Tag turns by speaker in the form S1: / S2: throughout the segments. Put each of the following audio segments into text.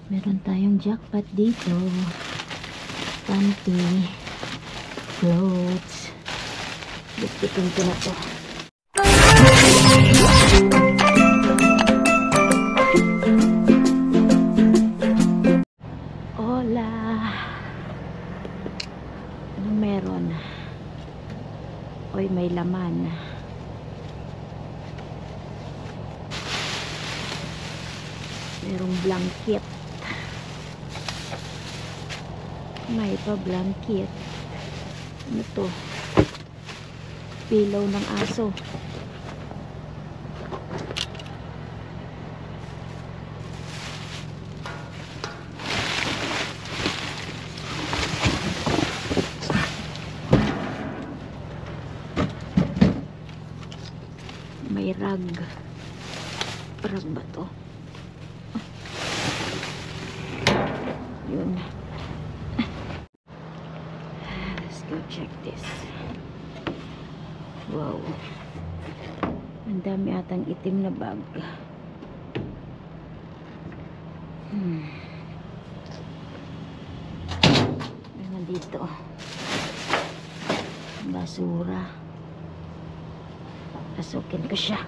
S1: Meron tayong jackpot dito. Panty, clothes. Buktikin ko na to. Hola. Anong meron? Oy, may laman. Merong blanket. May pa blanket. Ano to? Pillow ng aso. May rag. Rag ba to? Yun. Let's go check this. Wow. Ang dami atang itim na bag. Ano dito? Basura. Pasukin ko siya.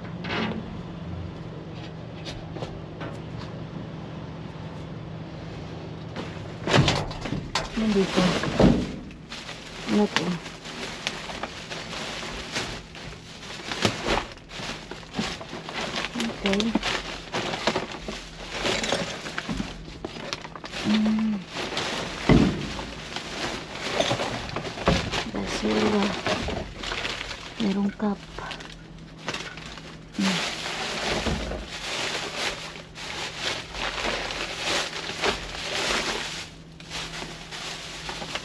S1: Nandito. Ano to? Okay. Basura. Merong cup.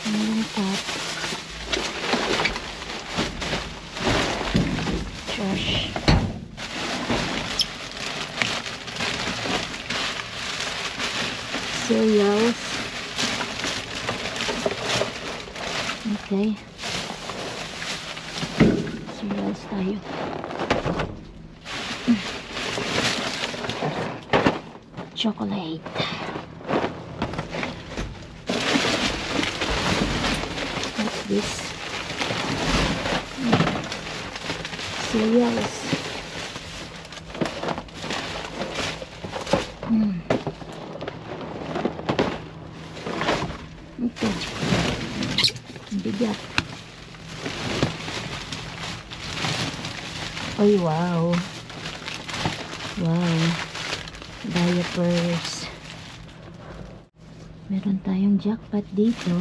S1: Merong cup. Trash. Cereals. Okay. Cereals tayo. Chocolate. What's this? Cereals. Ito. Bigat. Ay, wow. Wow. Diapers. Meron tayong jackpot dito.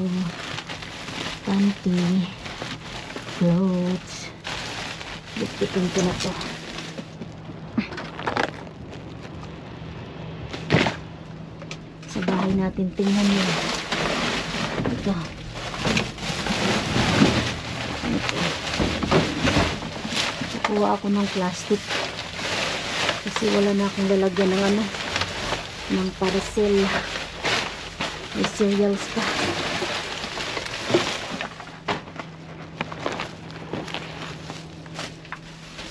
S1: Panty, clothes. Buktikin ko na to. Sa bahay natin tingnan nyo. Ito. Kukuha ako ng plastic kasi wala na akong lalagyan ng ano, ng parcel. May cereals pa.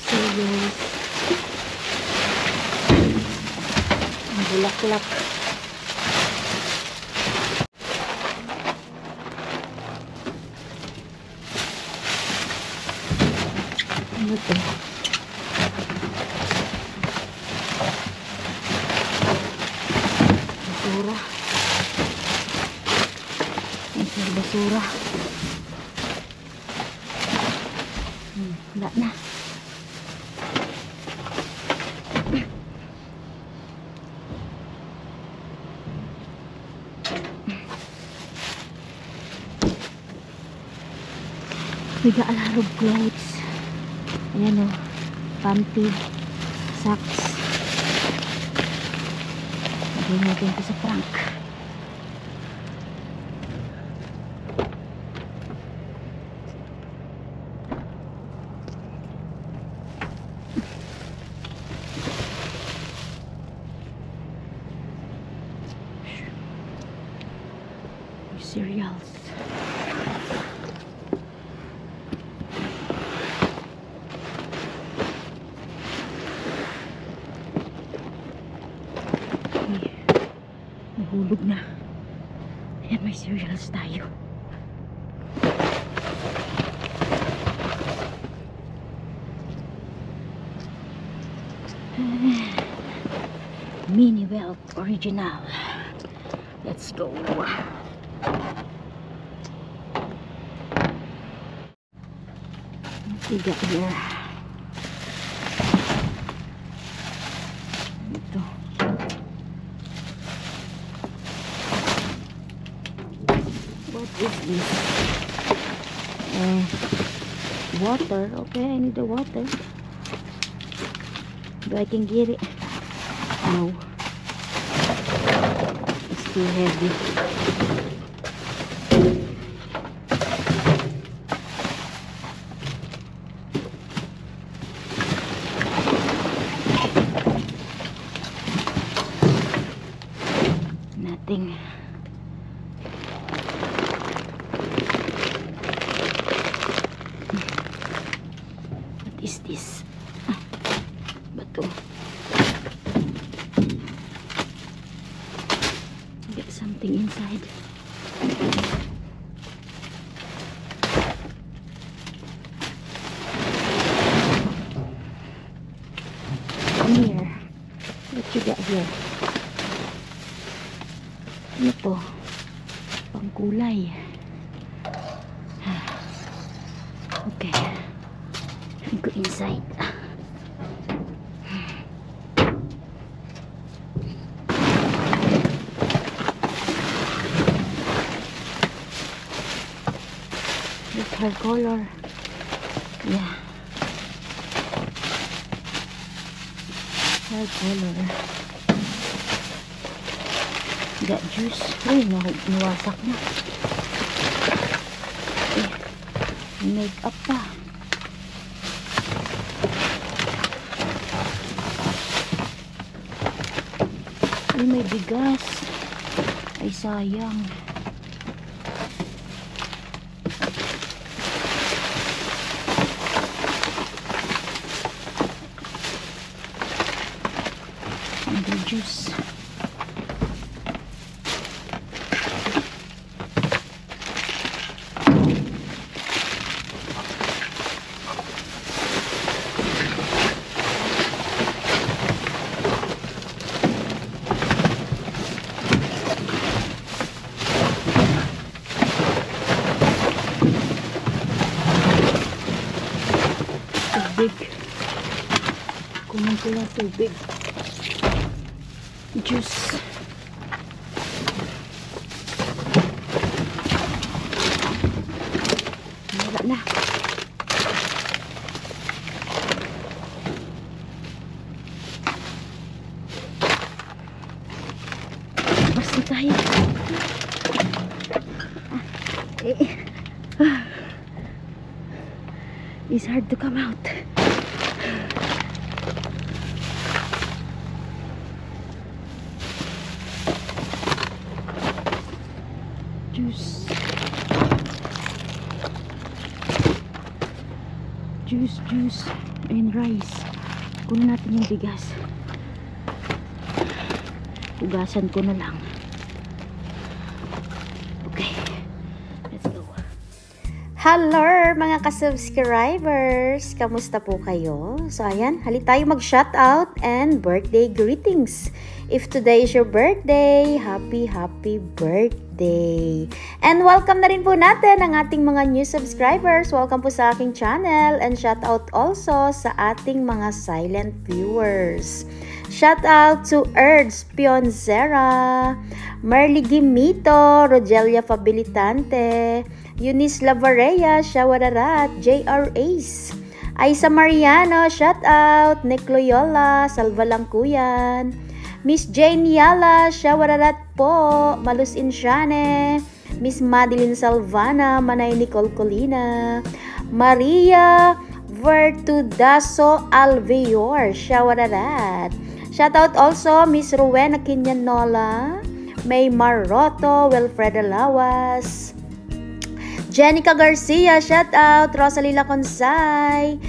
S1: Cereals. Ang bulaklak. Ano to? Basura. Ito basura. Wala na. We got a lot of clothes. Ayan o. Panty. Socks. Lagay natin ito sa trunk. Cereals. Nahulog na. Ayan, may cereals tayo. Mini Whelp Original. Let's go. What we got here? Ito. What is this? Water. Okay, I need the water. Do I can get it? No. It's too heavy. Nothing. What is this? Bato. Get something inside. Here. What you got here? Ano to? Pangkulay. Okay. Go inside. Look her color. Yeah. Her color. Got juice. Uy, nawasak na. Make-up pa. Ay, may bigas. Ay, sayang. Mango juice. Tubig. Kunin ko lang tubig. Juice. Wala na. Basta tayo. It's hard to come out. Juice. Juice and rice. Kunin natin yung bigas. Tugasan ko na lang. Okay. Let's go. Hello mga ka-subscribers! Kamusta po kayo? So ayan, hali tayo mag-shoutout and birthday greetings. If today is your birthday, happy birthday! And welcome na rin po natin ang ating mga new subscribers. Welcome po sa aking channel and shoutout also sa ating mga silent viewers. Shoutout to Erds Pionzera, Marley Gimito, Rogelia Fabilitante, Eunice Lavarea, Shawararat, J.R. Ace, Aisa Mariano, shoutout, Nick Loyola, Salva Langkuyan, Miss Jane Yala, Shawararat po, Malus Insyane, Miss Madeline Salvana, Manay Nicole Colina, Maria Vertudaso Alveor, Shawararat. Shoutout also Miss Rowena Quinanola, May Maroto, Wilfreda Lawas, Jenica Garcia, shoutout, Rosalila Consay,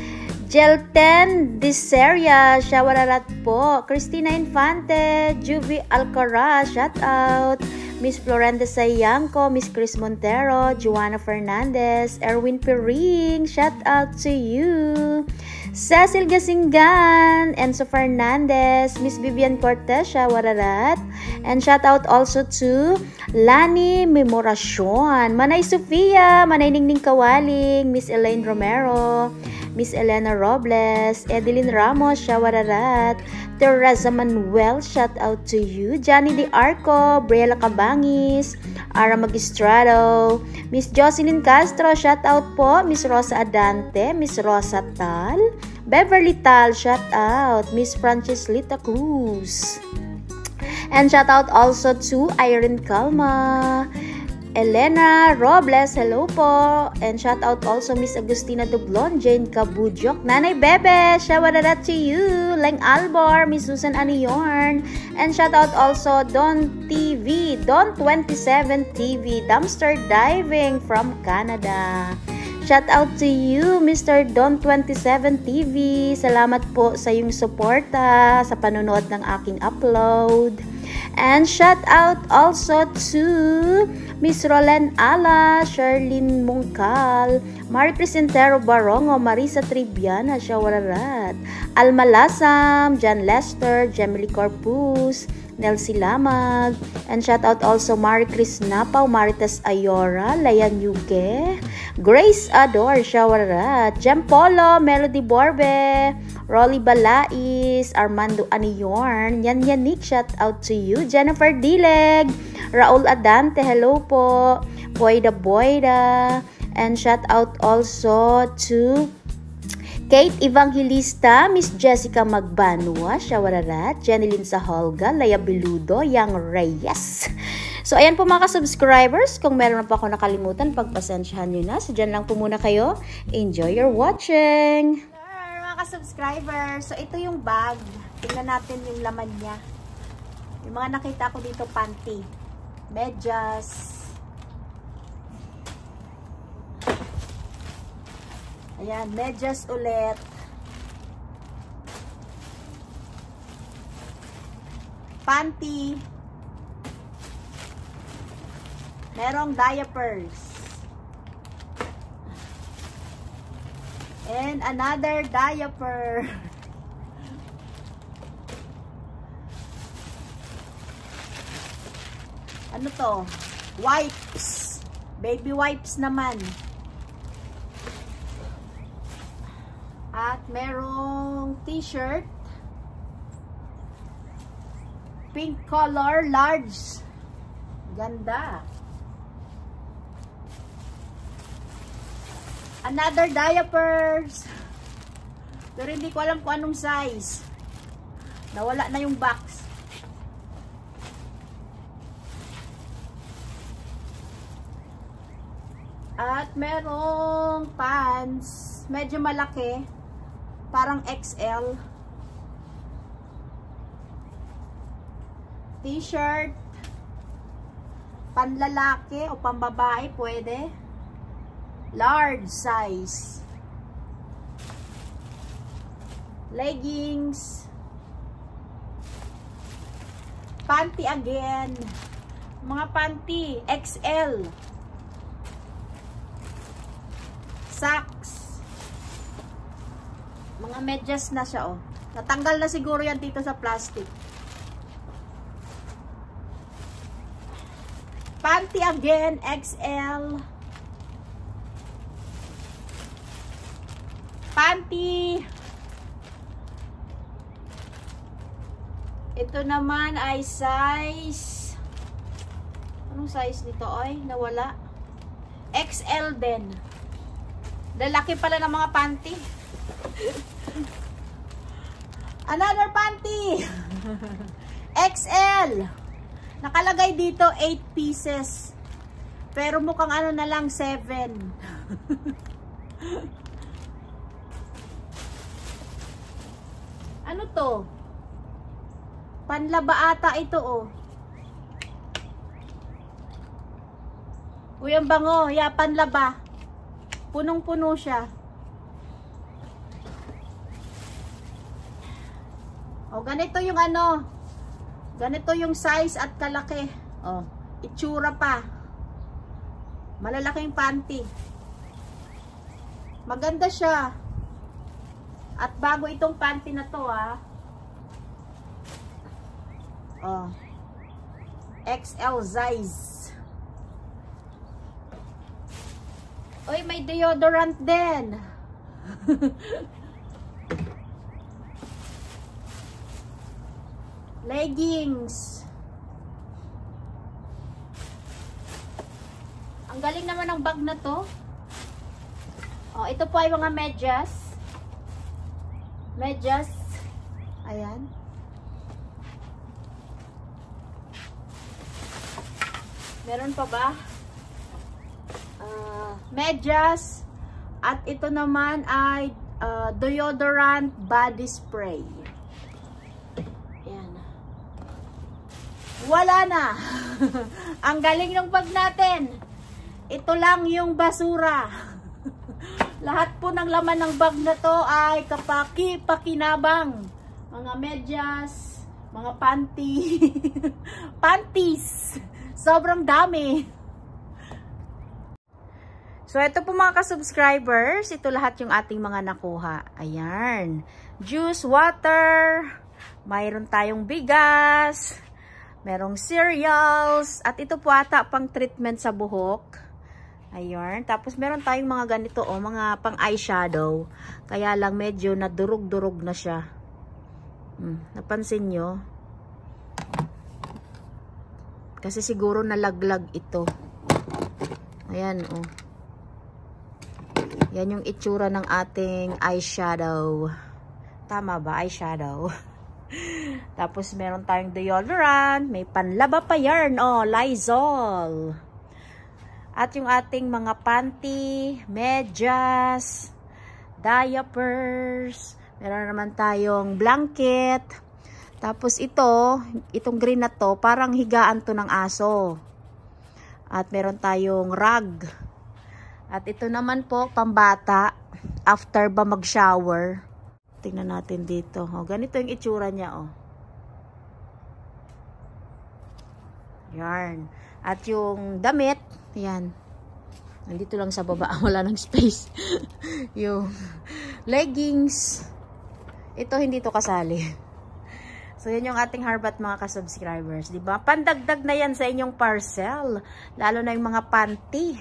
S1: Jelten Diseria, shawararat po. Cristina Infante, Juvie Alcaraz, shout out. Miss Florenda Sayanco, Miss Chris Montero, Joanna Fernandez, Erwin Piring, shout out to you. Cecil Gasingan, Enzo Fernandez, Miss Vivian Cortez, shawararat. And shout out also to Lani Memoracion, Manay Sofia, Manay Ningning Kawaling, Miss Elaine Romero, Miss Elena Robles, Edeline Ramos, shawararat. Teresa Manuel, shout out to you. Johnny De Arco, Briella Cabangis, Ara Magistrado, Miss Jocelyn Castro, shout out po. Miss Rosa Adante, Miss Rosa Tal, Beverly Tal, shout out. Miss Franceslita Cruz. And shout out also to Irene Calma, Elena Robles, hello po. And shout out also Miss Agustina Dublon, Jane Kabujok, Nanay Bebe, shawararat to you. Leng Albor, Miss Susan Aniorn. And shout out also Don TV, Don 27 TV, Dumpster Diving from Canada. Shout out to you, Mr. Don 27 TV. Salamat po sa iyong suporta sa panonood ng aking upload. And shout out also to Miss Roland Ala, Sherlyn Mungkal, Marie Crisentero Barongo, Marisa Triviana, shawararat. Alma Lasam, John Lester, Gemily Corpus, Nelsie Lamag. And shout out also Marie Chris Napaw, Maritas Ayora, Layan Yuke, Grace Ador, shawararat. Jem Polo, Melody Borbe, Rolly Balais, Armando Aniorn, Yan Yanik, shout out to you. Jennifer Dileg, Raul Adante, hello po. Boyda. And shout out also to Kate Evangelista, Miss Jessica Magbanua, shawararat. Jeneline Saholga, Laya Beludo, Yang Reyes. So, ayan po mga subscribers. Kung meron pa ako nakalimutan, pagpasensyahan nyo na. So, dyan lang po muna kayo. Enjoy your watching! Mga subscribers, so ito yung bag. Tingnan natin yung laman niya. Yung mga nakita ko dito, panty, medyas. Ayan, medyas ulit. Panty. Merong diapers. And another diaper. Ano to? Wipes. Baby wipes naman. At merong t-shirt. Pink color, large. Ganda. Another diapers. Pero hindi ko alam kung anong size. Nawala na yung box. At merong pants. Medyo malaki. Parang XL. T-shirt. Panlalaki o pambabae pwede. Large size. Leggings. Panty again. Mga panty. XL. Socks. Mga medyas na siya, oh. Natanggal na siguro yan dito sa plastic. Panty again. XL. Panty. Ito naman ay size. Anong size nito? Oy, nawala. XL din. Lalaki pala ng mga panty. Another panty. XL. Nakalagay dito 8 pieces. Pero mukhang ano na lang 7. Ano to? Panlaba ata ito, oh. Uy, ang bango. Yeah, panlaba. Punong-puno siya. O, ganito yung ano. Ganito yung size at kalaki. O, itsura pa. Malalaking panty. Maganda siya. At bago itong panty na to, oh, XL size. Uy, may deodorant din. Leggings. Ang galing naman ng bag na to. Oh, ito po ay mga medyas. Medyas. Ayan. Meron pa ba? Medyas. At ito naman ay deodorant body spray. Ayan. Wala na. Ang galing ng bag natin. Ito lang yung basura. Lahat po ng laman ng bag na to ay kapaki-pakinabang. Mga medyas, mga panty, panties. Sobrang dami. So, ito po mga ka-subscribers. Ito lahat yung ating mga nakuha. Ayan. Juice, water. Mayroon tayong bigas. Merong cereals. At ito po ata pang treatment sa buhok. Ayan. Tapos meron tayong mga ganito, mga pang eyeshadow. Kaya lang medyo nadurog-durog na siya. Napansin nyo? Kasi siguro nalaglag ito. Ayan, Yan yung itsura ng ating eyeshadow. Tama ba? Eyeshadow. Tapos meron tayong deodorant. May panlaba pa yarn, Lysol. At yung ating mga panty, medyas, diapers, meron naman tayong blanket. Tapos itong green na to, parang higaan to ng aso. At meron tayong rug. At ito naman po, pambata, after ba mag-shower. Tingnan natin dito. Ganito yung itsura niya, Yarn. At yung damit, yan. Nandito lang sa baba. Wala nang space. Yung leggings. Ito, hindi to kasali. So, yan yung ating harbat mga ka-subscribers. Diba? Pandagdag na yan sa inyong parcel. Lalo na yung mga panty.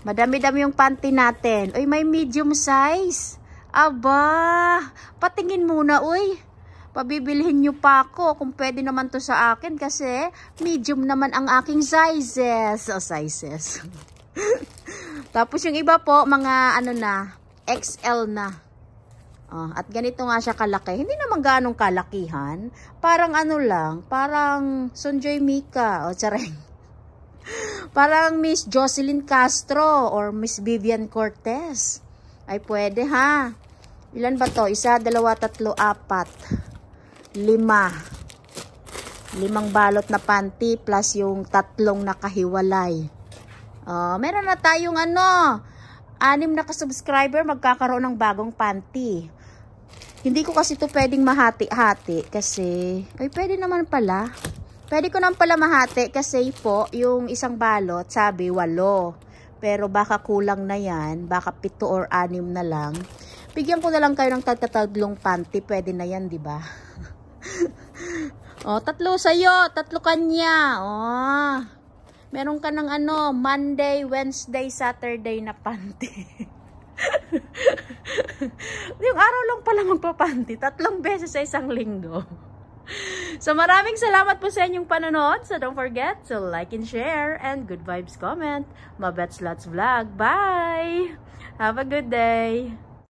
S1: Madami-dami yung panty natin. Uy, may medium size. Aba, patingin muna, uy. Pabibilhin nyo pa ako kung pwede naman to sa akin kasi medium naman ang aking sizes. Sizes. Tapos yung iba po, mga XL na. At ganito nga siya kalaki. Hindi naman ganong kalakihan. Parang lang, parang Sonjoy Mika. Tsareng. Parang Miss Jocelyn Castro or Miss Vivian Cortez. Ay pwede ha. Ilan ba to? 1, 2, 3, 4. 5. 5 balot na panty plus yung 3 nakahiwalay. Meron na tayong 6 na ka-subscriber magkakaroon ng bagong panty. Hindi ko kasi ito pwedeng mahati-hati kasi pwede naman pala. Pwede ko naman pala mahati kasi po yung isang balot sabi 8. Pero baka kulang na yan. Baka 7 or 6 na lang. Bigyan ko na lang kayo ng 3 panty. Pwede na yan, di ba? 3 sa'yo. 3 kanya. Meron ka ng Monday, Wednesday, Saturday na panty. Yung araw lang pala magpapanty. 3 beses sa isang linggo. So maraming salamat po sa inyong panonood. So don't forget to like and share and good vibes comment. Mabets Lots Vlog. Bye! Have a good day!